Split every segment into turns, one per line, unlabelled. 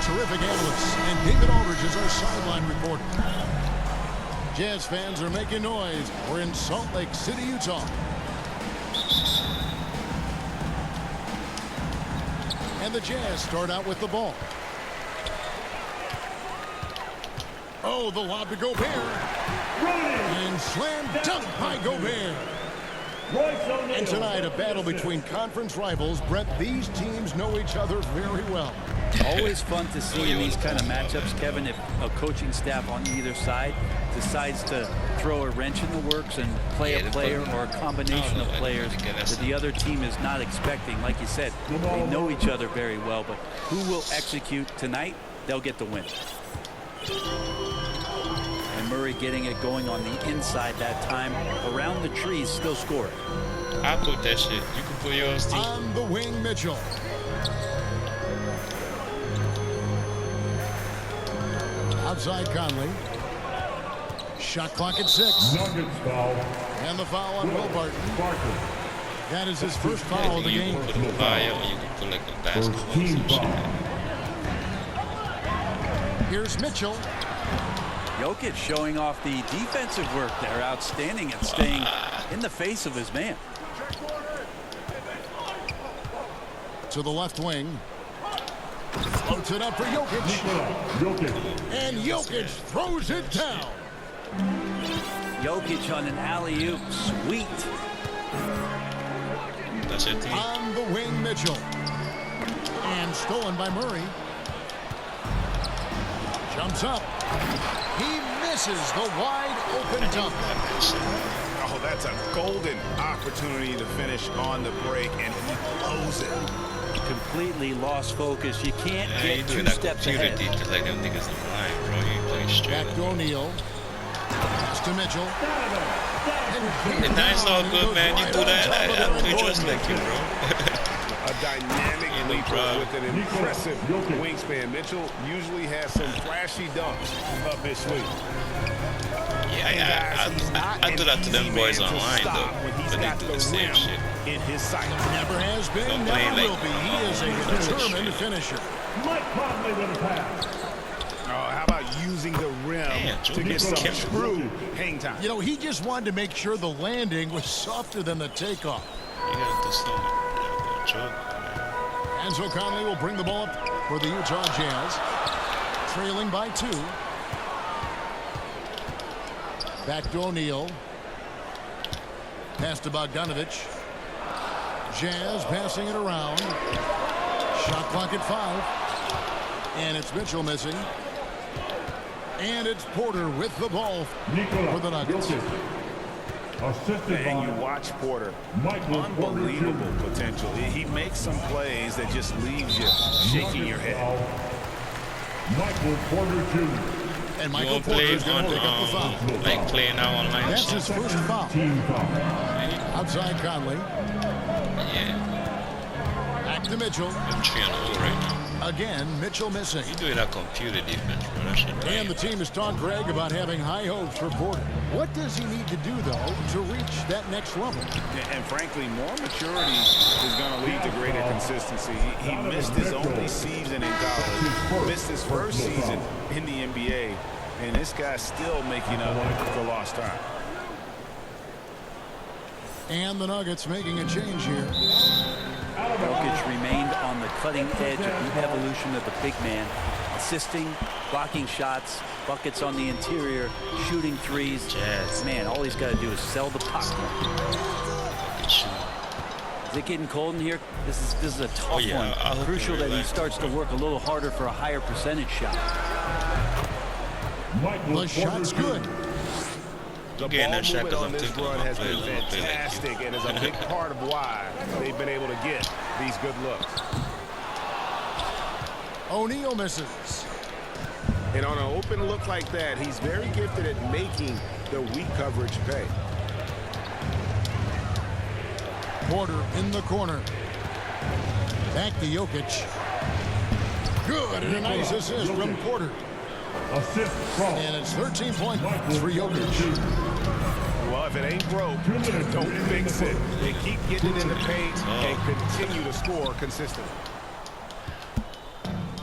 terrific analysts, and David Aldridge is our sideline reporter. Jazz fans are making noise. We're in Salt Lake City, Utah. And the Jazz start out with the ball. Oh, the lob to Gobert. And slam dunk by Gobert. And tonight, a battle between conference rivals. Brett, these teams know each other very well.
Always fun to see in these kind of matchups, Kevin, if a coaching staff on either side decides to throw a wrench in the works and play a player or a combination of players that the other team is not expecting. Like you said, they know each other very well, but who will execute tonight, they'll get the win. And Murray getting it going on the inside that time. Around the trees, still scoring.
I put that shit. You can put yours too.
On the wing, Mitchell. Outside Conley. Shot clock at 6.
Nuggets foul.
And the foul on Will Barton. That is his first foul of the game.
You can put a fire or you can put like a basketball or some shit.
Here's Mitchell.
Jokic showing off the defensive work there. Outstanding at staying in the face of his man.
To the left wing. Floats it up for Jokic. And Jokic throws it down.
Jokic on an alley-oop. Sweet.
That's it, team.
On the wing, Mitchell. And stolen by Murray. Jumps up. He misses the wide open dunk.
Oh, that's a golden opportunity to finish on the break, and he blows it.
Completely lost focus. You can't
You
get
doing
two
that
steps
computer
ahead.
because like them niggas in line, bro. You ain't playing straight.
Back to O'Neal. Pass to Mitchell.
And that's all good, man. You do that. I play just like you, bro.
A dynamic
Ain't no
leaper
problem.
with an impressive wingspan. Mitchell usually has some flashy dunks up his sleeve.
Yeah, I do that to them boys online, though. But they do the same shit.
In his sight.
Never has been,
Don't
never
play
will
like-
be. He is a determined finisher.
Mike Conley with a pass.
Oh, how about using the rim
Damn,
to get some
Jokic.
true hang time?
You know, he just wanted to make sure the landing was softer than the takeoff.
You gotta do something. Joke.
And so Conley will bring the ball up for the Utah Jazz. Trailing by 2. Back to O'Neal. Pass to Bogdanovich. Jazz passing it around. Shot clock at 5. And it's Mitchell missing. And it's Porter with the ball for the Nuggets.
Assisted
And you
by
watch Porter.
Michael Porter
Unbelievable
Jr.
potential. He makes some plays that just leaves you shaking your head.
Michael Porter Jr.
And
You
Michael
won't
Porter
play
is going
on,
to pick up the foul.
like playing now online
That's
shit.
his first foul.
Team foul.
Outside Conley.
Yeah,
Back to Mitchell.
I'm 3-0 right now.
Again, Mitchell missing.
You doing that computer defense, bro. That shit.
And the team has talked Greg about having high hopes for Porter. What does he need to do, though, to reach that next level?
And frankly, more maturity is going to lead to greater consistency. He missed his only season in college, missed his first season in the NBA, and this guy's still making up for lost time.
And the Nuggets making a change here.
Jokic remained on the cutting edge of the evolution of the big man, assisting, blocking shots, buckets on the interior, shooting threes.
Jazz.
Man, all he's got to do is sell the popcorn.
Good shit.
Is it getting cold in here? This is a tough
yeah, I
one.
hope
Crucial
you
that he
relax.
starts to work a little harder for a higher percentage shot.
Michael
The shot's
Porter
good.
The
getting
ball
that shot
movement
'cause
on
I'm
this
thinking
run
I'm
has been
gonna play like you.
fantastic and is a big part of why they've been able to get these good looks.
O'Neal misses.
And on an open look like that, he's very gifted at making the weak coverage pay.
Porter in the corner. Back to Jokic. Good, and a nice assist from Porter.
assist from
And it's 13 points for Jokic.
Well, if it ain't broke, don't fix it. They keep getting it in the paint and continue to score consistently.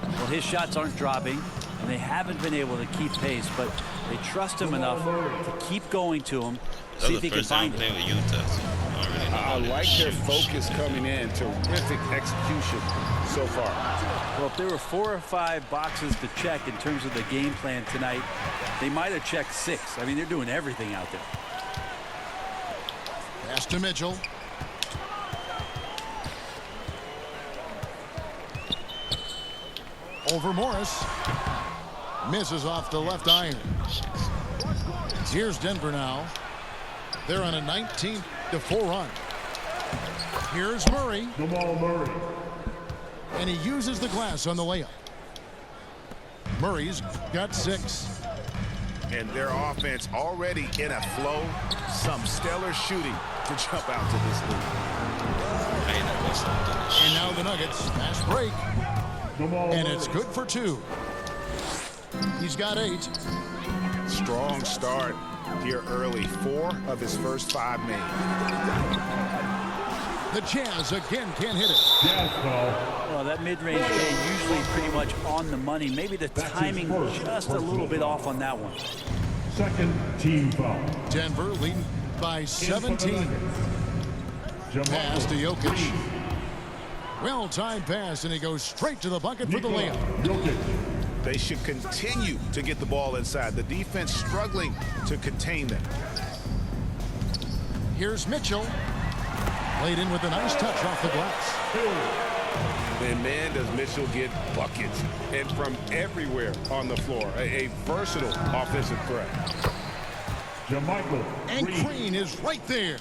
Well, his shots aren't dropping, and they haven't been able to keep pace, but they trust him enough to keep going to him, see if he can find it.
With Utah, so
I like their focus coming in. Terrific execution so far.
Well, if there were 4 or 5 boxes to check in terms of the game plan tonight, they might have checked 6. I mean, they're doing everything out there.
Pass to Mitchell. Over Morris. Misses off the left iron. Here's Denver now. They're on a 19-4 run. Here's Murray.
Jamal Murray.
And he uses the glass on the layup. Murray's got 6.
And their offense already in a flow. Some stellar shooting to jump out to this lead.
And now the Nuggets. Fast break. And it's good for 2. He's got 8.
Strong start here early. 4 of his first 5 made.
The Jazz again can't hit it.
Jazz foul.
Well, that mid-range game usually pretty much on the money. Maybe the timing just a little bit off on that one.
Second team foul.
Denver leading by 17. Pass to Jokic. Well-timed pass, and he goes straight to the bucket for the layup.
Jokic.
They should continue to get the ball inside. The defense struggling to contain them.
Here's Mitchell. Laid in with a nice touch off the glass.
And man, does Mitchell get buckets, and from everywhere on the floor. A versatile offensive threat.
Jermichael
And
Green.
Green is right there.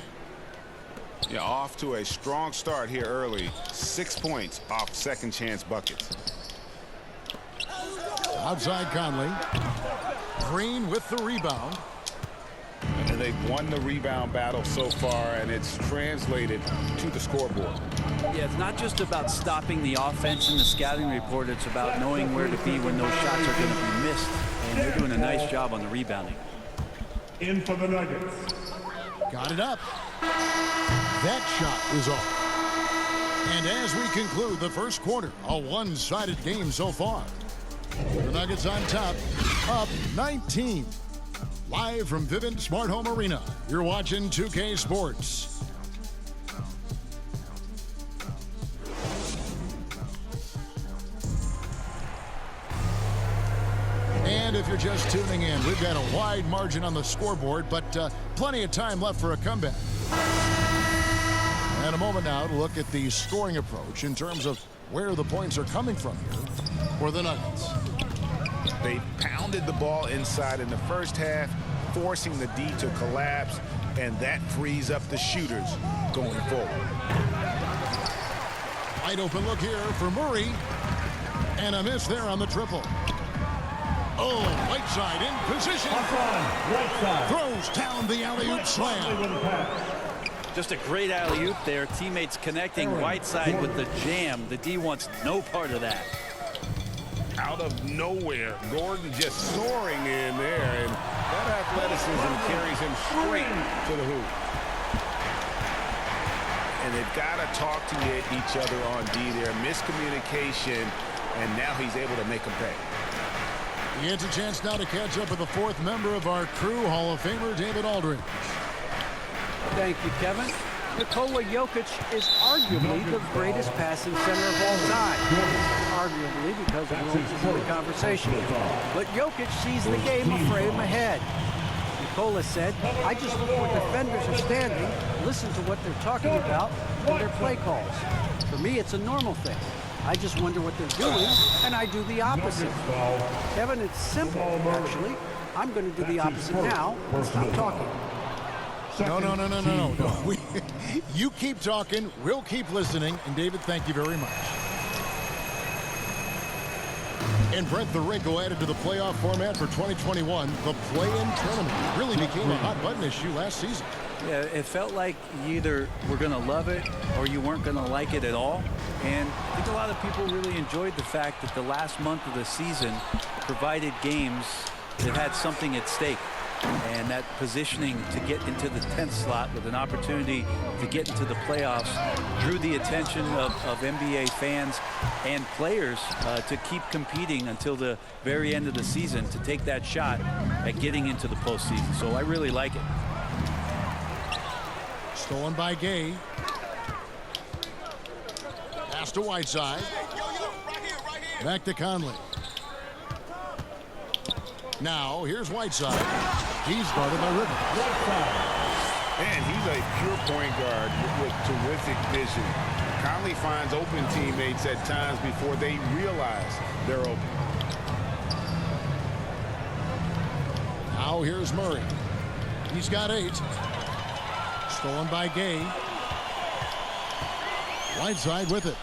Yeah, off to a strong start here early. 6 points off second chance buckets.
Outside Conley. Green with the rebound.
And they've won the rebound battle so far, and it's translated to the scoreboard.
Yeah, it's not just about stopping the offense in the scouting report. It's about knowing where to be when those shots are going to be missed. And they're doing a nice job on the rebounding.
In for the Nuggets.
Got it up. That shot is off. And as we conclude the first quarter, a one-sided game so far. The Nuggets on top, up 19. Live from Vivint Smart Home Arena, you're watching 2K Sports. And if you're just tuning in, we've got a wide margin on the scoreboard, but plenty of time left for a comeback. And a moment now to look at the scoring approach in terms of where the points are coming from here for the Nuggets.
They pounded the ball inside in the first half, forcing the D to collapse, and that frees up the shooters going forward.
Wide open look here for Murray. And a miss there on the triple. Oh, right side in position.
Right side.
Throws down the alley-oop slam.
Just a great alley-oop there. Teammates connecting Whiteside with the jam. The D wants no part of that.
Out of nowhere, Gordon just soaring in there, and that athleticism carries him straight to the hoop. And they've got to talk to each other on D there. Miscommunication, and now he's able to make them pay.
He gets a chance now to catch up with the fourth member of our crew, Hall of Famer David Aldridge.
Thank you, Kevin. Nikola Jokic is arguably the greatest passing center of all time. Arguably, because of the the conversation. But Jokic sees the game a frame ahead. Nikola said, I just look where defenders are standing, listen to what they're talking about, and their play calls. For me, it's a normal thing. I just wonder what they're doing, and I do the opposite. Kevin, it's simple, actually. I'm going to do the opposite now and stop talking.
No. You keep talking, we'll keep listening, and David, thank you very much. And Brent, the wrinkle added to the playoff format for 2021, the play-in tournament really became a hot-button issue last season.
Yeah, it felt like you either were going to love it or you weren't going to like it at all. And I think a lot of people really enjoyed the fact that the last month of the season provided games that had something at stake. And that positioning to get into the 10th slot with an opportunity to get into the playoffs drew the attention of NBA fans and players to keep competing until the very end of the season to take that shot at getting into the postseason. So I really like it.
Stolen by Gay. Pass to Whiteside. Back to Conley. Now, here's Whiteside. He's guarded by River.
And he's a pure point guard with terrific vision. Conley finds open teammates at times before they realize they're open.
Now, here's Murray. He's got 8. Stolen by Gay. Whiteside with it.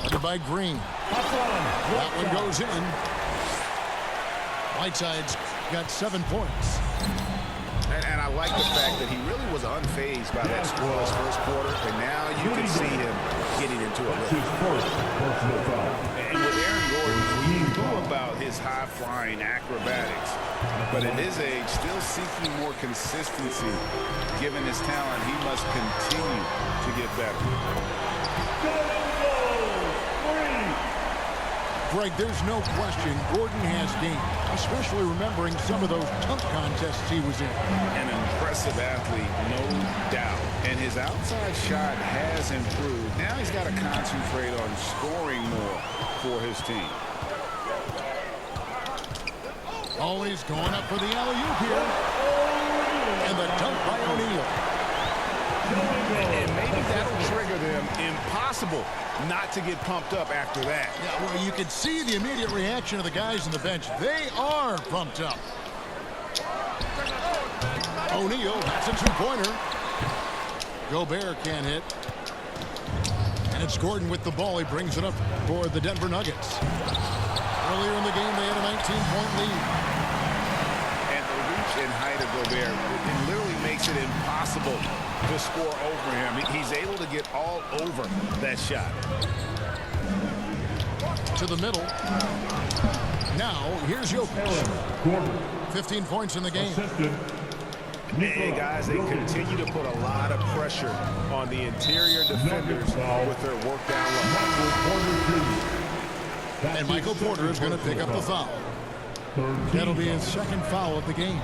Guarded by Green. That one goes in. Whiteside's got 7 points.
And I like the fact that he really was unfazed by that scoreless first quarter, and now you can see him getting into a rhythm. And with Aaron Gordon, we knew about his high-flying acrobatics, but at his age, still seeking more consistency. Given his talent, he must continue to get better.
Greg, there's no question Gordon has game, especially remembering some of those dunk contests he was in.
An impressive athlete, no doubt. And his outside shot has improved. Now he's got to concentrate on scoring more for his team.
Always going up for the alley-oop here. And the dunk by O'Neal.
And maybe that'll trigger them. Impossible not to get pumped up after that.
Yeah, well, you can see the immediate reaction of the guys on the bench. They are pumped up. O'Neal, that's a 2-pointer. Gobert can't hit. And it's Gordon with the ball. He brings it up for the Denver Nuggets. Earlier in the game, they had a 19-point lead.
And the reach and height of Gobert, it literally makes it impossible to score over him. He's able to get all over that shot.
To the middle. Now, here's Jokic. 15 points in the game.
Hey, guys, they continue to put a lot of pressure on the interior defenders with their work down low.
And Michael Porter is going to pick up the foul. That'll be his 2nd foul of the game.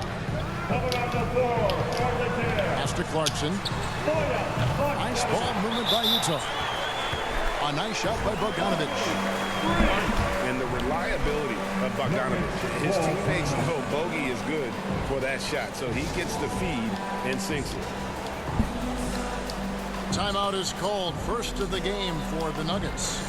Pass to Clarkson. Nice ball movement by Utah. A nice shot by Bogdanovic.
And the reliability of Bogdanovic. His teammates know Bogey is good for that shot, so he gets the feed and sinks it.
Timeout is called. First of the game for the Nuggets.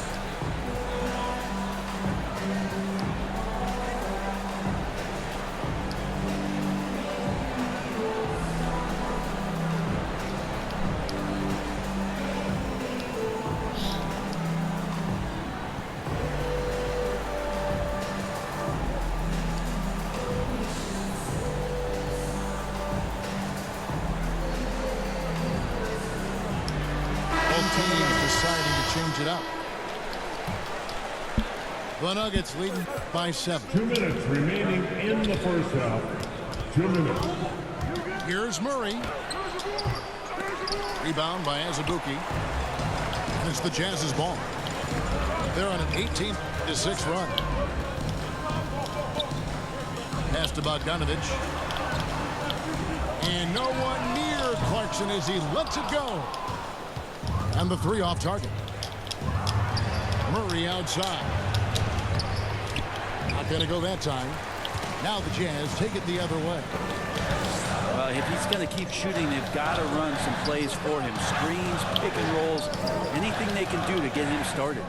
It up. The Nuggets leading by 7.
2 minutes remaining in the first half. 2 minutes.
Here's Murray. Rebound by Azubuike. And it's the Jazz's ball. They're on an 18-6 run. Pass to Bogdanovic. And no one near Clarkson as he lets it go. And the 3 off target. Murray outside. Not going to go that time. Now the Jazz take it the other way.
Well, if he's going to keep shooting, they've got to run some plays for him. Screens, pick and rolls, anything they can do to get him started.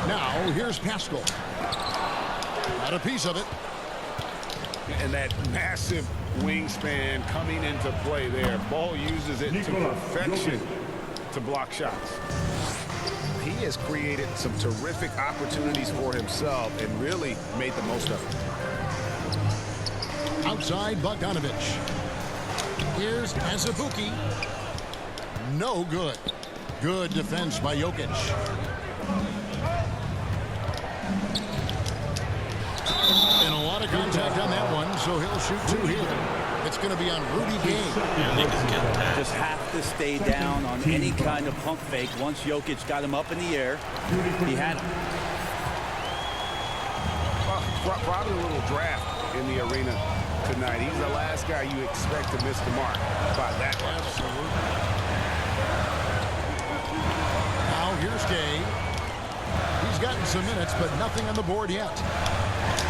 Now, here's Pascal. Got a piece of it.
And that massive wingspan coming into play there. Ball uses it to perfection to block shots. He has created some terrific opportunities for himself and really made the most of it.
Outside Bogdanovic. Here's Azubuike. No good. Good defense by Jokic. In a lot of contact on that one, so he'll shoot 2 here. It's going to be on Rudy Gay.
Yeah, niggas get that.
Just have to stay down on any kind of pump fake. Once Jokic got him up in the air, he had him.
Probably a little draft in the arena tonight. He's the last guy you expect to miss the mark by that much.
Absolutely. Now here's Gay. He's gotten some minutes, but nothing on the board yet.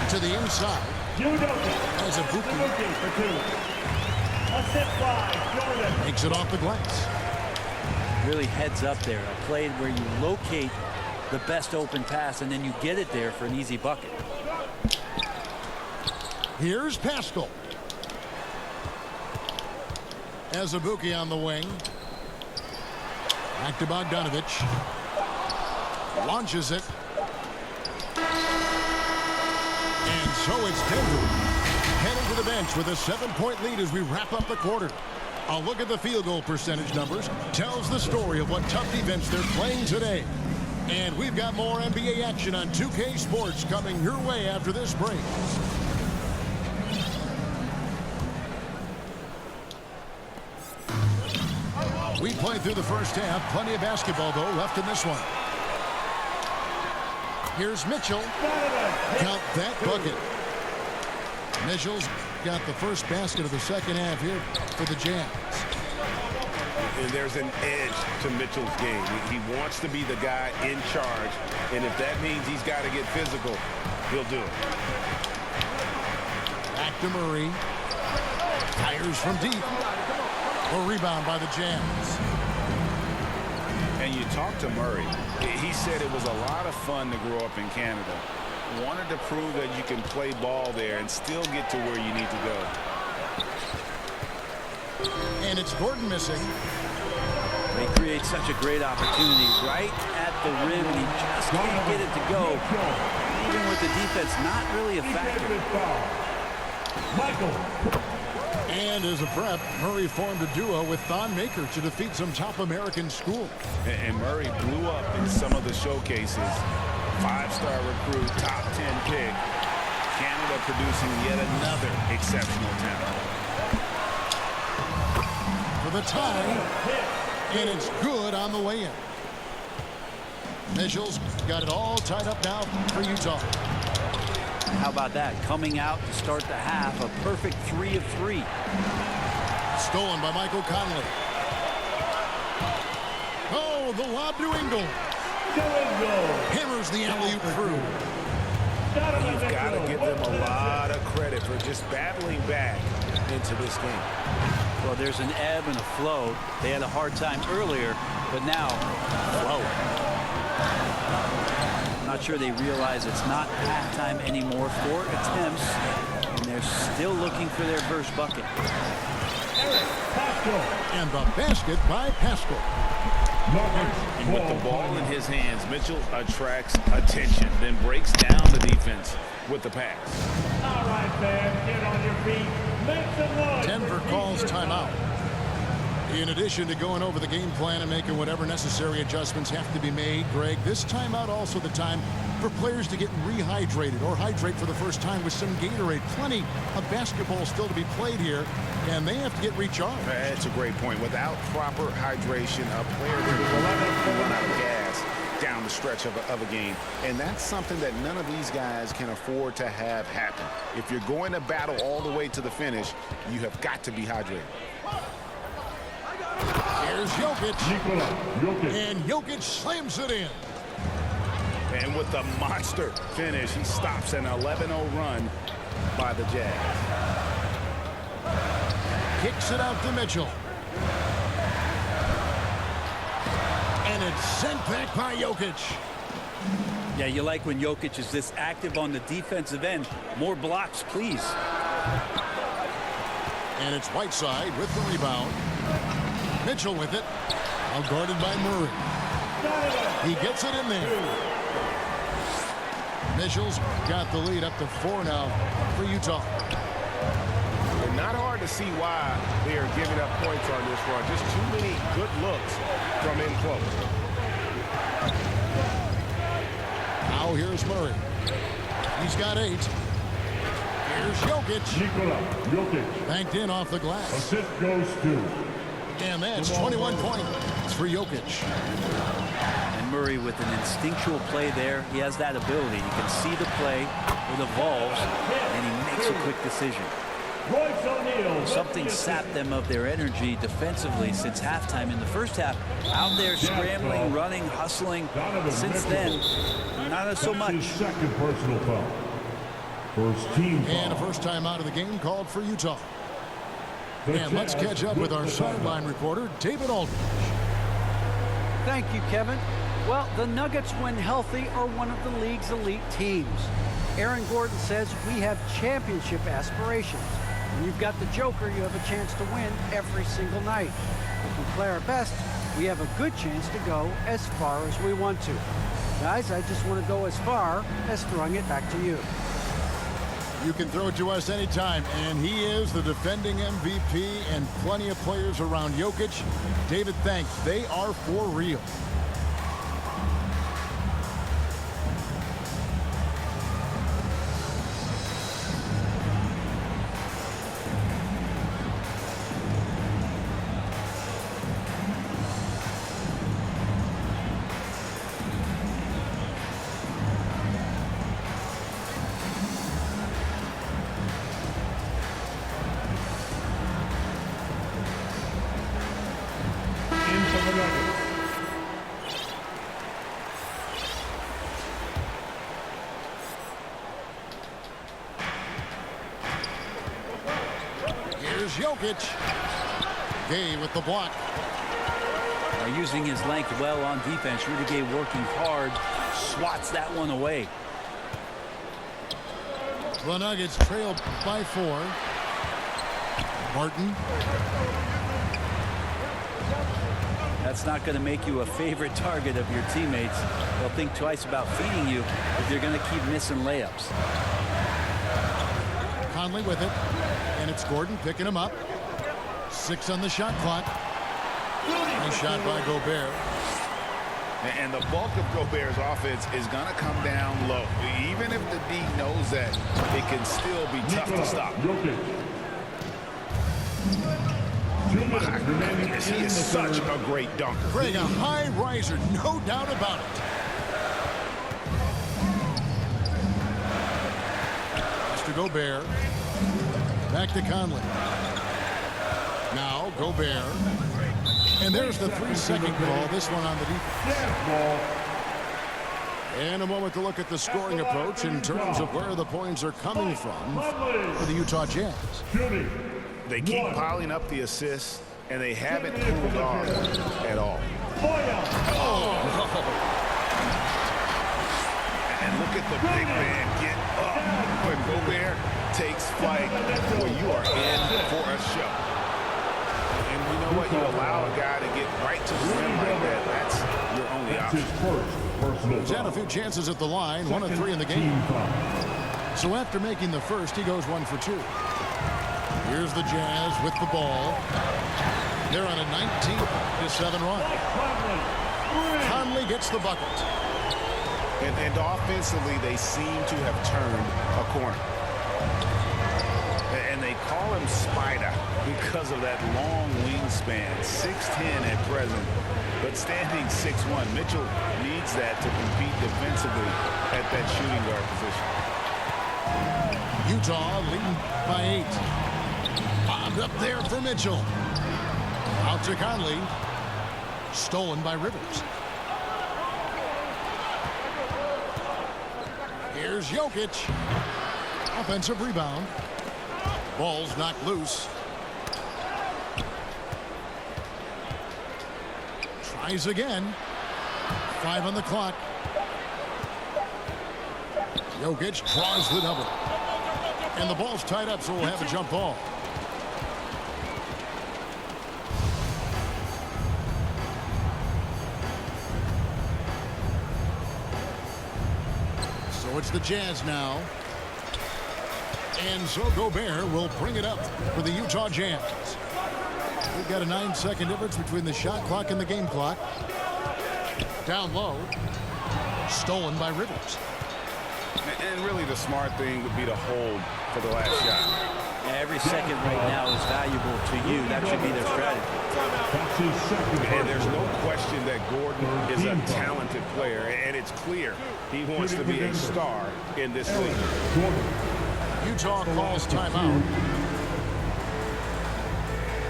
To the inside. As a Buki makes it off the glass.
Really heads up there. A play where you locate the best open pass and then you get it there for an easy bucket.
Here's Pascal. As a Buki on the wing. Back to Bogdanovich. Launches it. And so it's Denver heading to the bench with a 7-point lead as we wrap up the quarter. A look at the field goal percentage numbers tells the story of what tough defense they're playing today. And we've got more NBA action on 2K Sports coming your way after this break. We played through the first half. Plenty of basketball, though, left in this one. Here's Mitchell. Count that bucket. Mitchell's got the first basket of the second half here for the Jazz.
And there's an edge to Mitchell's game. He wants to be the guy in charge, and if that means he's got to get physical, he'll do it.
Back to Murray. Fires from deep. A rebound by the Jazz.
And you talk to Murray. He said it was a lot of fun to grow up in Canada. Wanted to prove that you can play ball there and still get to where you need to go.
And it's Gordon missing.
They create such a great opportunity right at the rim, and he just can't get it to go. Even with the defense not really a factor.
And as a prep, Murray formed a duo with Thon Maker to defeat some top American schools.
And Murray blew up in some of the showcases. 5-star recruit, top 10 pick. Canada producing yet another exceptional talent.
For the tie, and it's good on the way in. Mitchell's got it all tied up now for Utah.
How about that? Coming out to start the half, a perfect 3 of 3.
Stolen by Michael Conley. Oh, the lob to Ingle. Hammers the alley-oop through.
You've got to give them a lot of credit for just battling back into this game.
Well, there's an ebb and a flow. They had a hard time earlier, but now, flow. Not sure they realize it's not halftime anymore. 4 attempts, and they're still looking for their first bucket.
And the basket by Pascal.
And with the ball in his hands, Mitchell attracts attention, then breaks down the defense with the pass.
All right, man, get on your feet. Make some noise.
Denver calls timeout. In addition to going over the game plan and making whatever necessary adjustments have to be made, Greg, this timeout also the time for players to get rehydrated or hydrate for the first time with some Gatorade. Plenty of basketball still to be played here, and they have to get recharged.
That's a great point. Without proper hydration, a player will run out of gas down the stretch of a game. And that's something that none of these guys can afford to have happen. If you're going to battle all the way to the finish, you have got to be hydrated.
Here's Jokic. And Jokic slams it in.
And with the monster finish, he stops an 11-0 run by the Jazz.
Kicks it out to Mitchell. And it's sent back by Jokic.
Yeah, you like when Jokic is this active on the defensive end. More blocks, please.
And it's Whiteside with the rebound. Mitchell with it. Now guarded by Murray. He gets it in there. Mitchell's got the lead up to 4 now for Utah.
And not hard to see why they are giving up points on this run. Just too many good looks from in close.
Now here's Murray. He's got 8. Here's Jokic.
Nikola Jokic.
Banked in off the glass.
Assist goes to.
And that's 21 points for Jokic.
And Murray with an instinctual play there. He has that ability. You can see the play. It evolves, and he makes a quick decision. Something sapped them of their energy defensively since halftime. In the first half, out there scrambling, running, hustling. Since then, not so much.
Second personal foul. First team foul.
And a first time out of the game called for Utah. And let's catch up with our sideline reporter, David Aldridge.
Thank you, Kevin. Well, the Nuggets, when healthy, are one of the league's elite teams. Aaron Gordon says we have championship aspirations. When you've got the Joker, you have a chance to win every single night. If we play our best, we have a good chance to go as far as we want to. Guys, I just want to go as far as throwing it back to you.
You can throw it to us anytime, and he is the defending MVP and plenty of players around Jokic. David, thanks. They are for real. Here's Jokic. Gay with the block.
Using his length well on defense. Rudy Gay working hard. Swats that one away.
The Nuggets trail by 4. Martin.
That's not going to make you a favorite target of your teammates. They'll think twice about feeding you if you're going to keep missing layups.
Conley with it. And it's Gordon picking him up. 6 on the shot clock. Nice shot by Gobert.
And the bulk of Gobert's offense is going to come down low. Even if the D knows that, it can still be tough to stop. My goodness, he is such a great dunker.
Greg, a high riser, no doubt about it. Mr. Gobert. Back to Conley. Now Gobert. And there's the 3-second call. This one on the defense. And a moment to look at the scoring approach in terms of where the points are coming from for the Utah Jazz.
They keep piling up the assists, and they haven't cooled off at all. And look at the big man get up. When Gobert takes flight, well, you are in for a show. And you know what? You allow a guy to get right to the rim like that. That's your only option.
He's had a few chances at the line, 1 of 3 in the game. So after making the first, he goes 1 for 2. Here's the Jazz with the ball. They're on a 19-7 run. Conley gets the bucket.
And offensively, they seem to have turned a corner. And they call him Spider because of that long wingspan, 6'10" at present, but standing 6'1". Mitchell needs that to compete defensively at that shooting guard position.
Utah leading by 8. Bombed up there for Mitchell. Out to Conley. Stolen by Rivers. Here's Jokic. Offensive rebound. Ball's knocked loose. Tries again. 5 on the clock. Jokic draws the double. And the ball's tied up, so we'll have a jump ball. So it's the Jazz now. And so Gobert will bring it up for the Utah Jazz. We've got a 9-second difference between the shot clock and the game clock. Down low. Stolen by Rivers.
And really the smart thing would be to hold for the last shot.
Every second right now is valuable to you. That should be their strategy.
And there's no question that Gordon is a talented player, and it's clear he wants to be a star in this league.
Utah calls timeout.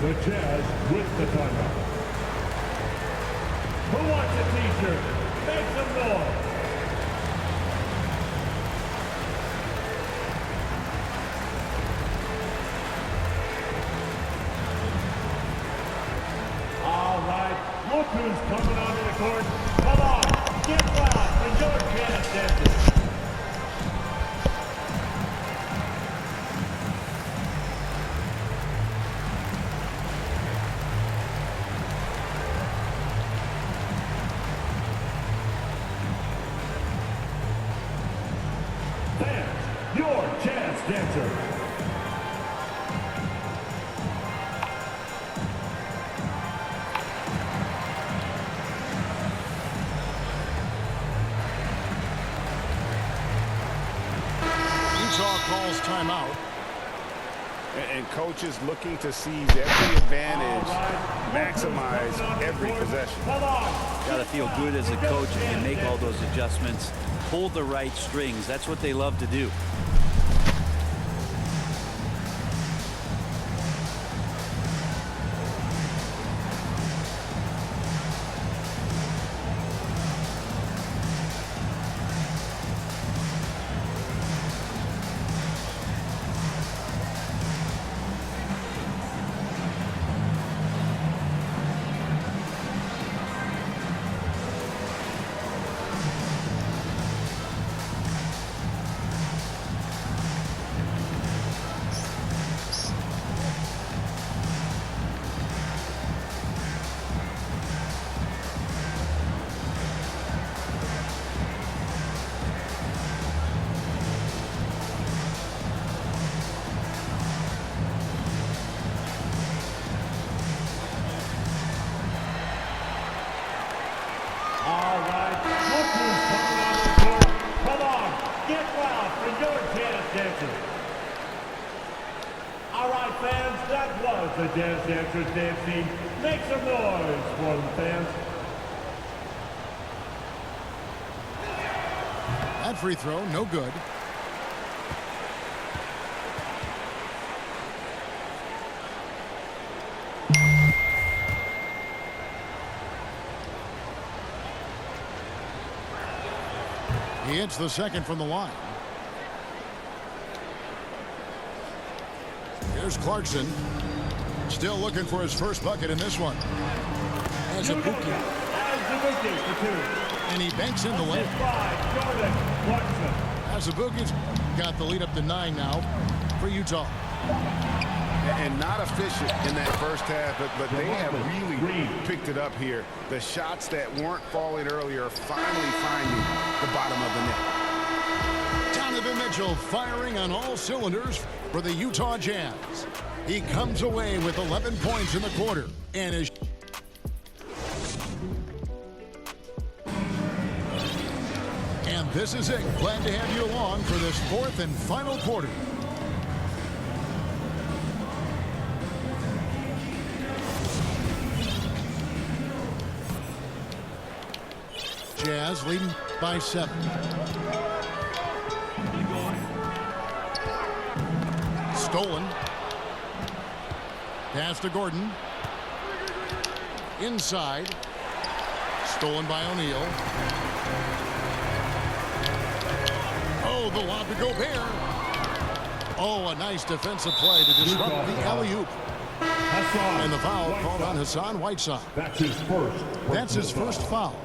The Jazz with the timeout. Who wants a t-shirt? Make some noise. All right, look who's coming onto the court. Come on, get wild for your Jazz dancers. Your Jazz dancer.
Utah calls timeout.
And coaches looking to seize every advantage, maximize every possession.
Got to feel good as a coach and make all those adjustments. Pull the right strings. That's what they love to do. The Jazz dancers dancing. Make some noise for the fans.
That free throw, no good. He hits the second from the line. Here's Clarkson. Still looking for his first bucket in this one. As a bookie. And he banks in the lane. As a bookie's got the lead up to 9 now for Utah.
And not efficient in that first half, but they have really picked it up here. The shots that weren't falling earlier are finally finding the bottom of the net.
Donovan Mitchell firing on all cylinders for the Utah Jazz. He comes away with 11 points in the quarter and is this is it. Glad to have you along for this fourth and final quarter. Jazz leading by 7. Stolen. Pass to Gordon. Inside. Stolen by O'Neal. Oh, the lob to Gobert. Oh, a nice defensive play to disrupt the alley-oop. And the foul called on Hassan Whiteside.
That's his first.
That's his first foul.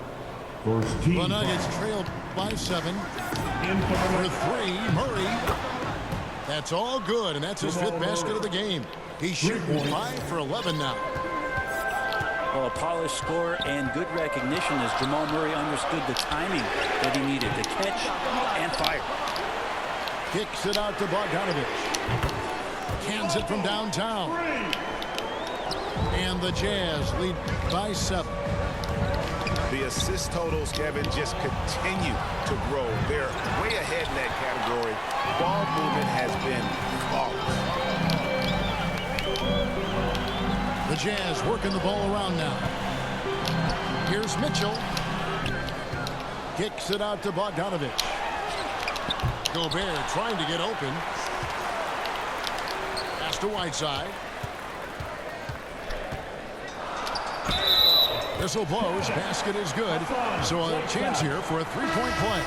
First team.
The Nuggets trailed by 7. For 3, Murray. That's all good, and that's his 5th basket of the game. He's shooting 5 for 11 now.
Well, a polished score and good recognition as Jamal Murray understood the timing that he needed to catch and fire.
Kicks it out to Bogdanovich. Cans it from downtown. And the Jazz lead by 7.
The assist totals, Kevin, just continue to grow. They're way ahead in that category. Ball movement has been flawless.
The Jazz working the ball around now. Here's Mitchell. Kicks it out to Bogdanovich. Gobert trying to get open. Pass to Whiteside. Whistle blows. Basket is good. So a chance here for a three-point play.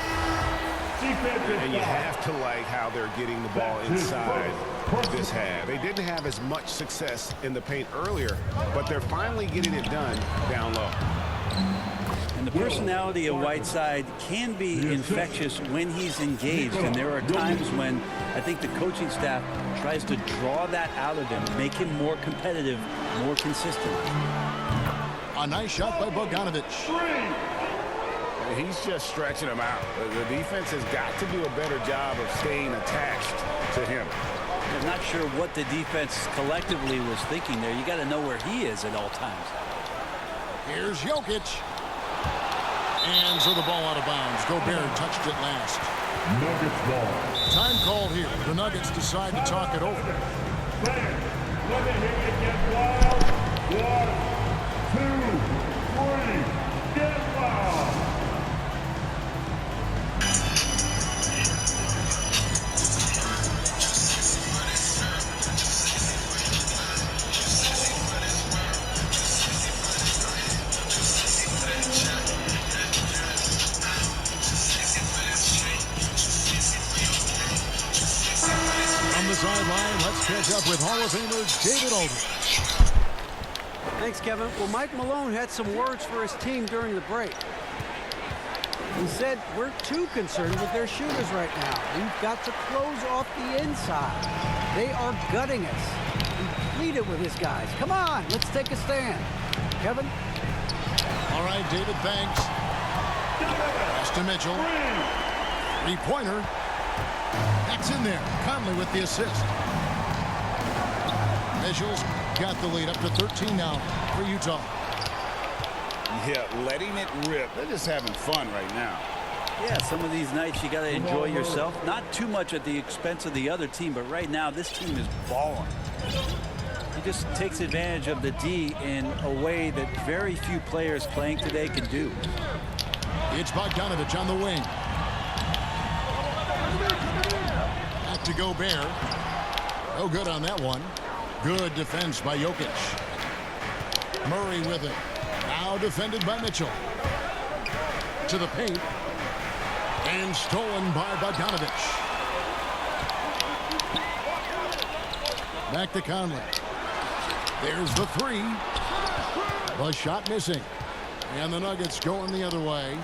And you have to like how they're getting the ball inside this half. They didn't have as much success in the paint earlier, but they're finally getting it done down low.
And the personality of Whiteside can be infectious when he's engaged. And there are times when I think the coaching staff tries to draw that out of him, make him more competitive, more consistent.
A nice shot by Bogdanovich.
He's just stretching him out. The defense has got to do a better job of staying attached to him.
I'm not sure what the defense collectively was thinking there. You got to know where he is at all times.
Here's Jokic. And so the ball out of bounds. Gobert touched it last.
Nuggets ball.
Time called here. The Nuggets decide to talk it over.
Players, let me hear you get wild. 1, 2, 3, get wild.
Sideline, let's catch up with Hall of Famer David Aldridge.
Thanks, Kevin. Well, Mike Malone had some words for his team during the break. He said, we're too concerned with their shooters right now. We've got to close off the inside. They are gutting us. He pleaded with his guys. Come on, let's take a stand. Kevin?
All right, David, thanks. Pass to Mitchell. Three-pointer. That's in there. Conley with the assist. Mitchell's got the lead up to 13 now for Utah.
Yeah, letting it rip. They're just having fun right now.
Yeah, some of these nights you got to enjoy yourself. Not too much at the expense of the other team, but right now this team is balling. He just takes advantage of the D in a way that very few players playing today can do.
It's Bogdanovich on the wing. Back to Gobert. No good on that one. Good defense by Jokic. Murray with it. Now defended by Mitchell. To the paint. And stolen by Bogdanovich. Back to Conley. There's the three. The shot missing. And the Nuggets going the other way.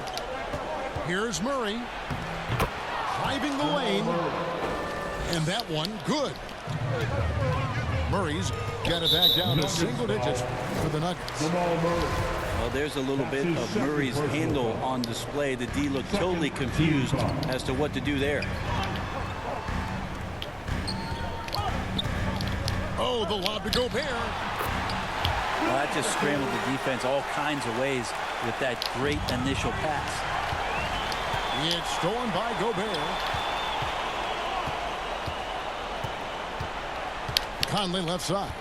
Here's Murray. Driving the lane. And that one, good. Murray's got it back down to single digits for the Nuggets.
Well, there's a little bit of Murray's handle on display. The D looked totally confused as to what to do there.
Oh, the lob to Gobert.
Well, that just scrambled the defense all kinds of ways with that great initial pass.
It's stolen by Gobert. Conley left side.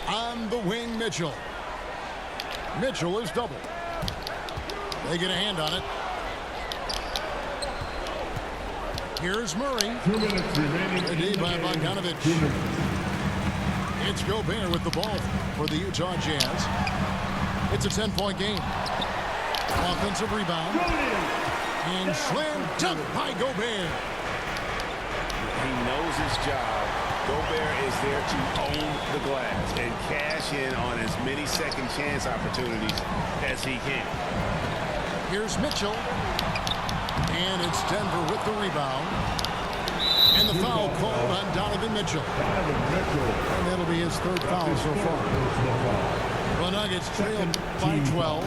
On the wing, Mitchell. Mitchell is doubled. They get a hand on it. Here's Murray.
2 minutes remaining.
Ready by Bogdanovich. It's Gobert with the ball for the Utah Jazz. It's a 10-point game. Offensive rebound. And slam dunk by Gobert.
He knows his job. Gobert is there to own the glass and cash in on as many second chance opportunities as he can.
Here's Mitchell. And it's Denver with the rebound. And the foul called on Donovan Mitchell. And that'll be his third foul so far. The Nuggets trail by 12.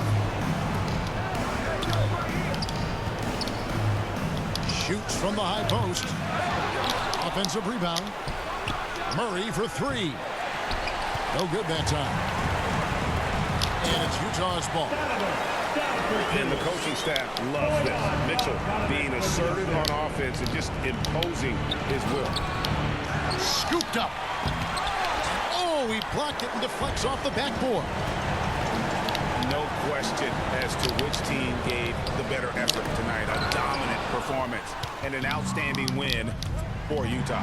Shoots from the high post. Offensive rebound. Murray for three. No good that time. And it's Utah's ball.
And the coaching staff loves this. Mitchell being assertive on offense and just imposing his will.
Scooped up. Oh, he blocked it and deflects off the backboard.
No question as to which team gave the better effort tonight. A dominant performance and an outstanding win for Utah.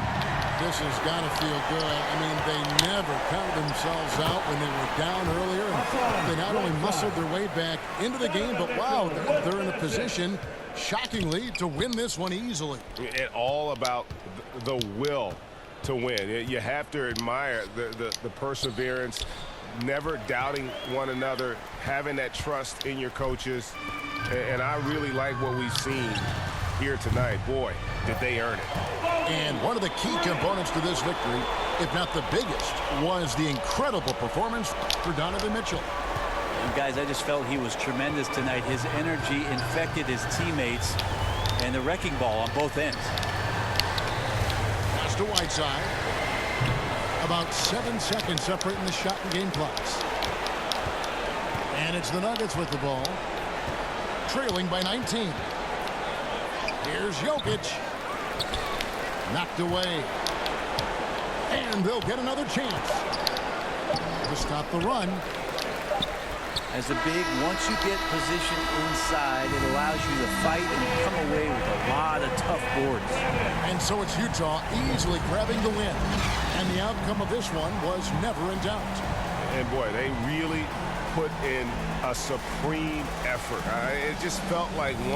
This has got to feel good. I mean, they never counted themselves out when they were down earlier. And they not only muscled their way back into the game, but wow, they're in a position, shockingly, to win this one easily.
It's all about the will to win. You have to admire the perseverance, never doubting one another, having that trust in your coaches. And I really like what we've seen here tonight. Boy, did they earn it.
And one of the key components to this victory, if not the biggest, was the incredible performance for Donovan Mitchell.
And guys, I just felt he was tremendous tonight. His energy infected his teammates, and the wrecking ball on both ends.
Pass to Whiteside. About 7 seconds separating the shot and game clocks. And it's the Nuggets with the ball, trailing by 19. Here's Jokic. Knocked away. And they'll get another chance to stop the run.
As a big, once you get position inside, it allows you to fight and come away with a lot of tough boards.
And so it's Utah easily grabbing the win. And the outcome of this one was never in doubt.
And boy, they really put in a supreme effort. It just felt like one